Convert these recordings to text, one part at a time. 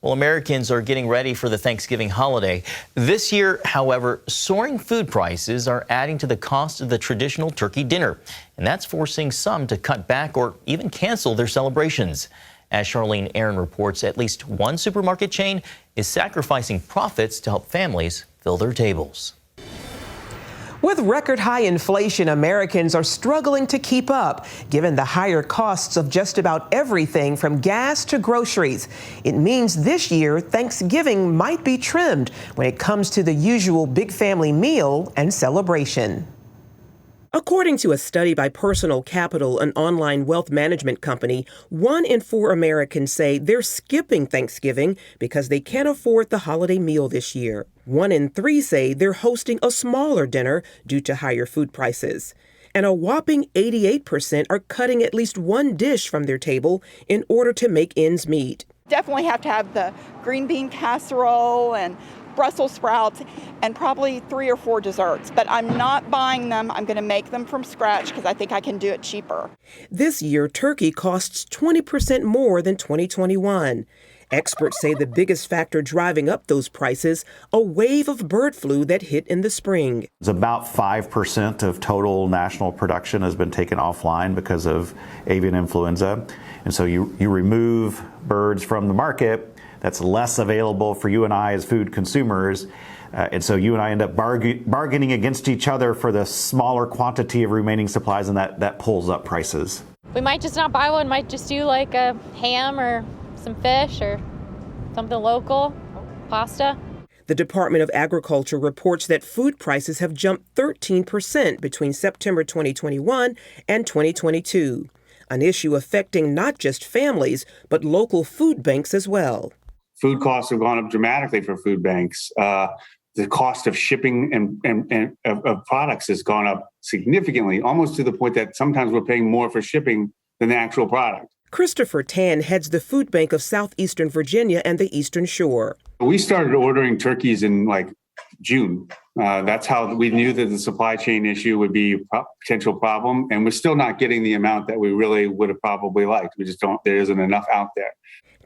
Well, Americans are getting ready for the Thanksgiving holiday. This year, however, soaring food prices are adding to the cost of the traditional turkey dinner, and that's forcing some to cut back or even cancel their celebrations. As Charlene Aaron reports, at least one supermarket chain is sacrificing profits to help families fill their tables. With record high inflation, Americans are struggling to keep up, given the higher costs of just about everything from gas to groceries. It means this year, Thanksgiving might be trimmed when it comes to the usual big family meal and celebration. According to a study by Personal Capital, an online wealth management company, 1 in 4 Americans say they're skipping Thanksgiving because they can't afford the holiday meal this year. 1 in 3 say they're hosting a smaller dinner due to higher food prices. And a whopping 88% are cutting at least one dish from their table in order to make ends meet. Definitely have to have the green bean casserole and Brussels sprouts and probably 3 or 4 desserts. But I'm not buying them. I'm going to make them from scratch because I think I can do it cheaper. This year, turkey costs 20% more than 2021. Experts say the biggest factor driving up those prices, a wave of bird flu that hit in the spring. It's about 5% of total national production has been taken offline because of avian influenza. And so you remove birds from the market, that's less available for you and I as food consumers. And so you and I end up bargaining against each other for the smaller quantity of remaining supplies, and that pulls up prices. We might just not buy one, might just do like a ham or some fish or something local, pasta. The Department of Agriculture reports that food prices have jumped 13% between September 2021 and 2022, an issue affecting not just families, but local food banks as well. Food costs have gone up dramatically for food banks. The cost of shipping and of products has gone up significantly, almost to the point that sometimes we're paying more for shipping than the actual product. Christopher Tan heads the Food Bank of Southeastern Virginia and the Eastern Shore. We started ordering turkeys in June. That's how we knew that the supply chain issue would be a potential problem. And we're still not getting the amount that we really would have probably liked. There isn't enough out there.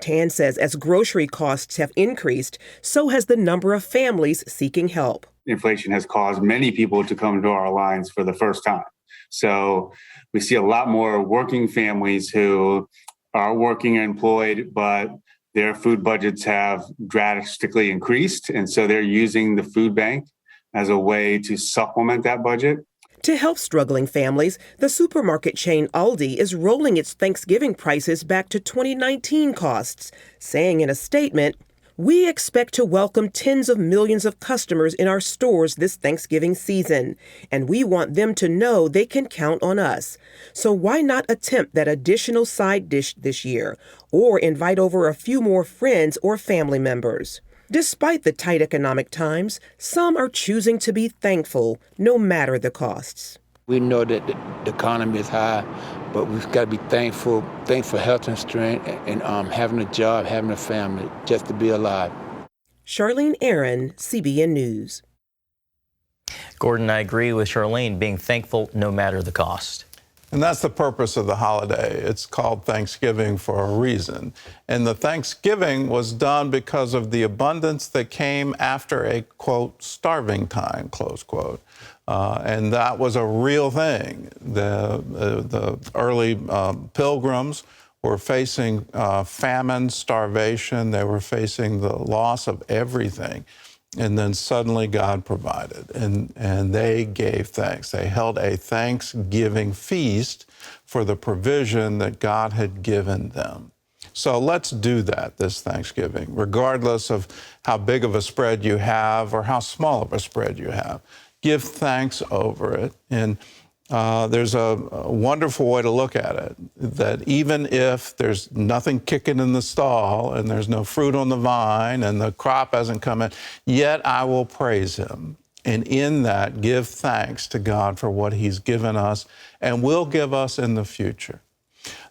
Tan says as grocery costs have increased, so has the number of families seeking help. Inflation has caused many people to come to our lines for the first time. So we see a lot more working families who are working and employed, but their food budgets have drastically increased. And so they're using the food bank as a way to supplement that budget. To help struggling families, the supermarket chain Aldi is rolling its Thanksgiving prices back to 2019 costs, saying in a statement, "We expect to welcome tens of millions of customers in our stores this Thanksgiving season, and we want them to know they can count on us. So why not attempt that additional side dish this year, or invite over a few more friends or family members?" Despite the tight economic times, some are choosing to be thankful, no matter the costs. We know that the economy is high, but we've got to be thankful for health and strength and having a job, having a family, just to be alive. Charlene Aaron, CBN News. Gordon, I agree with Charlene, being thankful no matter the cost. And that's the purpose of the holiday. It's called Thanksgiving for a reason. And the Thanksgiving was done because of the abundance that came after a, quote, starving time, close quote. And that was a real thing. The early pilgrims were facing famine, starvation. They were facing the loss of everything. And then suddenly God provided, and they gave thanks. They held a Thanksgiving feast for the provision that God had given them. So let's do that this Thanksgiving, regardless of how big of a spread you have or how small of a spread you have. Give thanks over it. And there's a wonderful way to look at it, that even if there's nothing kicking in the stall and there's no fruit on the vine and the crop hasn't come in, yet I will praise him. And in that, give thanks to God for what he's given us and will give us in the future.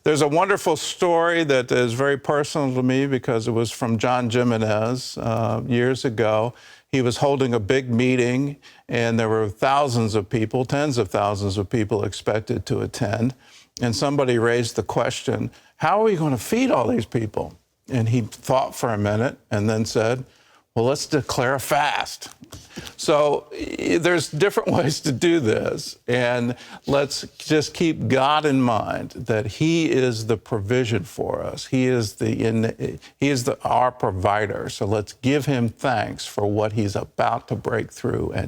There's a wonderful story that is very personal to me because it was from John Jimenez years ago. He was holding a big meeting, and there were thousands of people, tens of thousands of people expected to attend. And somebody raised the question, how are we going to feed all these people? And he thought for a minute and then said, well, let's declare a fast. So there's different ways to do this, and let's just keep God in mind that He is the provision for us. He is our provider. So let's give Him thanks for what He's about to break through and